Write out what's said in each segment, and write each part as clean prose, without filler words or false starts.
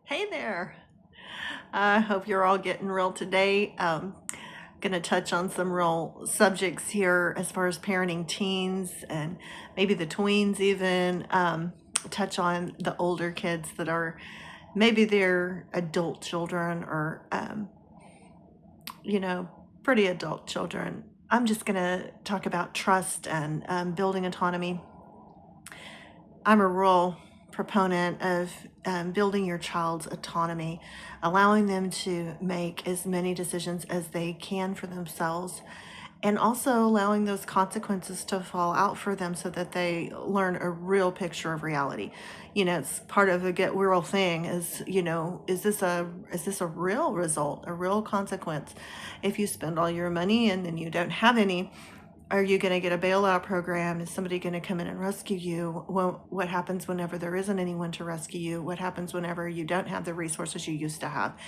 Hey there. I hope you're all getting real today. Going to touch on some real subjects here as far as parenting teens and maybe the tweens, even. Touch on the older kids that are maybe they're adult children or, you know, pretty adult children. I'm just going to talk about trust and building autonomy. I'm a real proponent of building your child's autonomy, allowing them to make as many decisions as they can for themselves, and also allowing those consequences to fall out for them so that they learn a real picture of reality. It's part of a get real thing is, is this a real result, a real consequence? If you spend all your money and then you don't have any, are you going to get a bailout program? Is somebody going to come in and rescue you? Well, what happens whenever there isn't anyone to rescue you? What happens whenever you don't have the resources you used to have?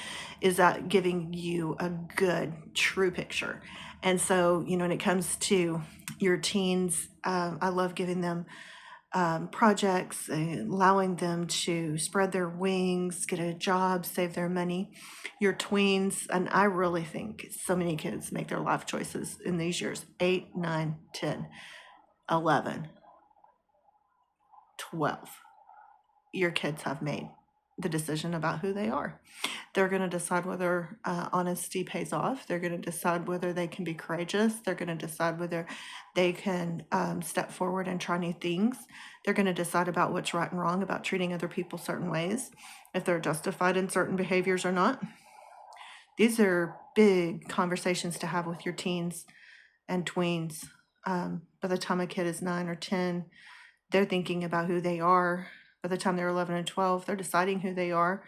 Is that giving you a good, true picture? And so, when it comes to your teens, I love giving them projects, allowing them to spread their wings, get a job, save their money. Your tweens, and I really think so many kids make their life choices in these years 8, 9, 10, 11, 12. Your kids have made the decision about who they are. They're going to decide whether honesty pays off. They're going to decide whether they can be courageous. They're going to decide whether they can step forward and try new things. They're going to decide about what's right and wrong about treating other people certain ways, if they're justified in certain behaviors or not. These are big conversations to have with your teens and tweens. By the time a kid is 9 or 10, they're thinking about who they are. By the time they're 11 and 12, they're deciding who they are.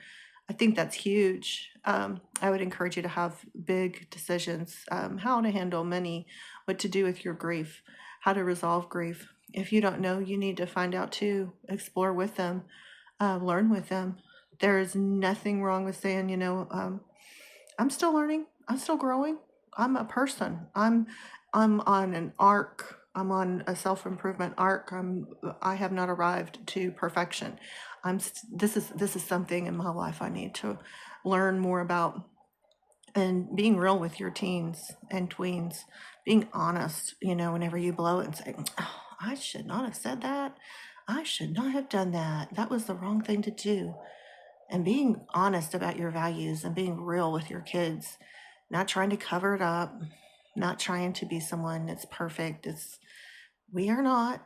I think that's huge. I would encourage you to have big decisions, how to handle money, what to do with your grief, how to resolve grief. If you don't know, you need to find out too, explore with them, learn with them. There is nothing wrong with saying, I'm still learning, I'm still growing. I'm a person. I'm on an arc. I'm on a self-improvement arc. I have not arrived to perfection. This is something in my life I need to learn more about, and being real with your teens and tweens, being honest, whenever you blow it and say, oh, I should not have said that. I should not have done that. That was the wrong thing to do. And being honest about your values and being real with your kids, not trying to cover it up, not trying to be someone that's perfect. We are not.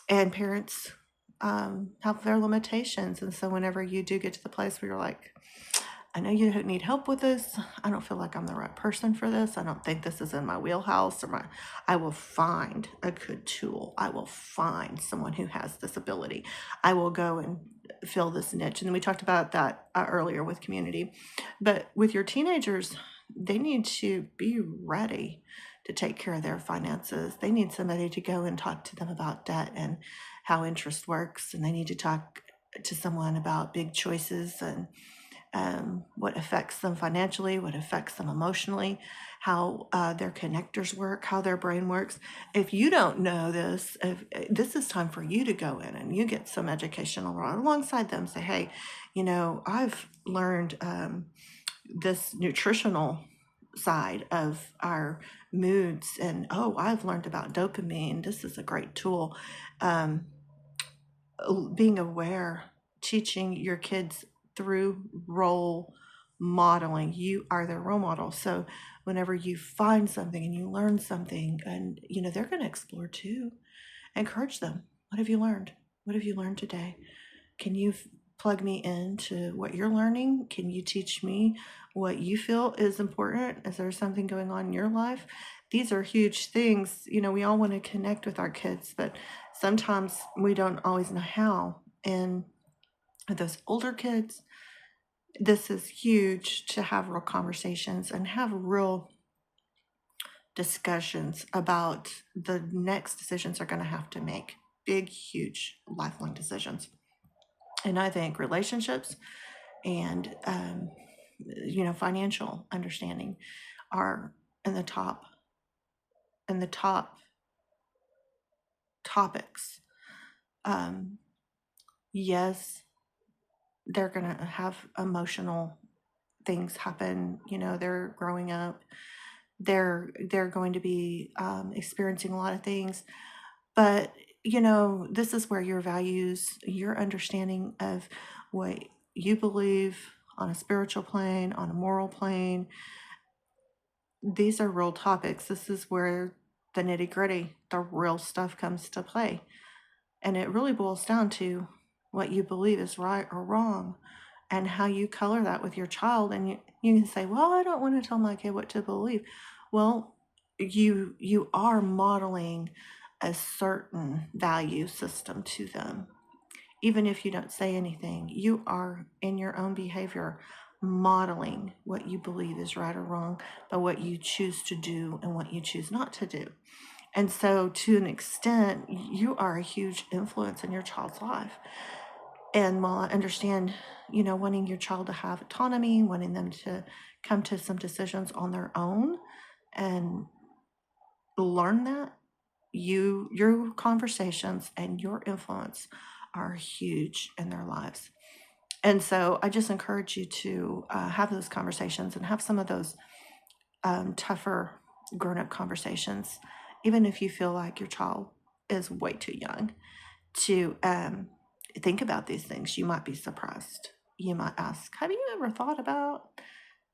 And parents have their limitations. And so whenever you do get to the place where you're like, I know you need help with this. I don't feel like I'm the right person for this. I don't think this is in my wheelhouse I will find a good tool. I will find someone who has this ability. I will go and fill this niche. And we talked about that earlier with community. But with your teenagers, they need to be ready to take care of their finances. They need somebody to go and talk to them about debt and how interest works. And they need to talk to someone about big choices and what affects them financially, what affects them emotionally, how their connectors work, how their brain works. If you don't know this, this is time for you to go in and you get some education alongside them. Say, hey, I've learned this nutritional side of our moods, and oh, I've learned about dopamine. This is a great tool. Um, Being aware, teaching your kids through role modeling. You are their role model. So whenever you find something and you learn something, and they're going to explore too, encourage them. What have you learned? What have you learned today? Can you plug me into what you're learning? Can you teach me what you feel is important? Is there something going on in your life? These are huge things. We all want to connect with our kids, but sometimes we don't always know how. And with those older kids, this is huge to have real conversations and have real discussions about the next decisions they're going to have to make. Big, huge, lifelong decisions. And I think relationships and financial understanding are in the top topics. Yes, they're going to have emotional things happen. They're growing up. They're going to be experiencing a lot of things. But, this is where your values, your understanding of what you believe on a spiritual plane, on a moral plane, these are real topics. This is where the nitty gritty, the real stuff comes to play. And it really boils down to what you believe is right or wrong and how you color that with your child. And you can say, well, I don't want to tell my kid what to believe. Well, you are modeling a certain value system to them. Even if you don't say anything, you are in your own behavior modeling what you believe is right or wrong by what you choose to do and what you choose not to do. And so, to an extent, you are a huge influence in your child's life. And while I understand, wanting your child to have autonomy, wanting them to come to some decisions on their own and learn that, your conversations and your influence are huge in their lives. And so I just encourage you to have those conversations and have some of those tougher grown-up conversations, even if you feel like your child is way too young to think about these things. You might be surprised. You might ask, have you ever thought about,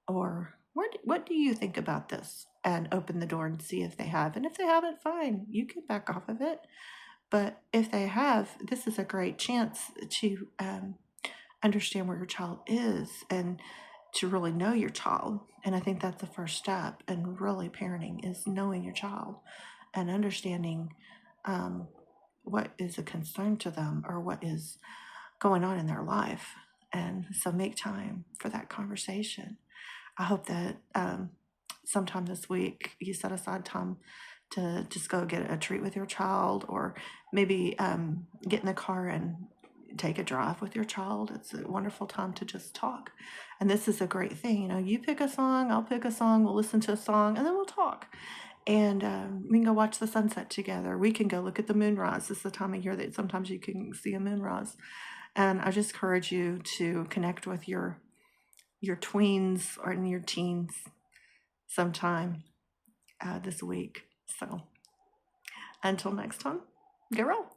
or what do you think about this? And open the door and see if they have. And if they haven't, fine, you can back off of it. But if they have, this is a great chance to understand where your child is and to really know your child. And I think that's the first step in really parenting, is knowing your child and understanding what is a concern to them or what is going on in their life. And so make time for that conversation. I hope that sometime this week you set aside time to just go get a treat with your child, or maybe get in the car and take a drive with your child. It's a wonderful time to just talk. And this is a great thing. You pick a song, I'll pick a song, we'll listen to a song, and then we'll talk. And we can go watch the sunset together. We can go look at the moonrise. This is the time of year that sometimes you can see a moonrise. And I just encourage you to connect with your tweens or your teens sometime this week. So until next time, get real.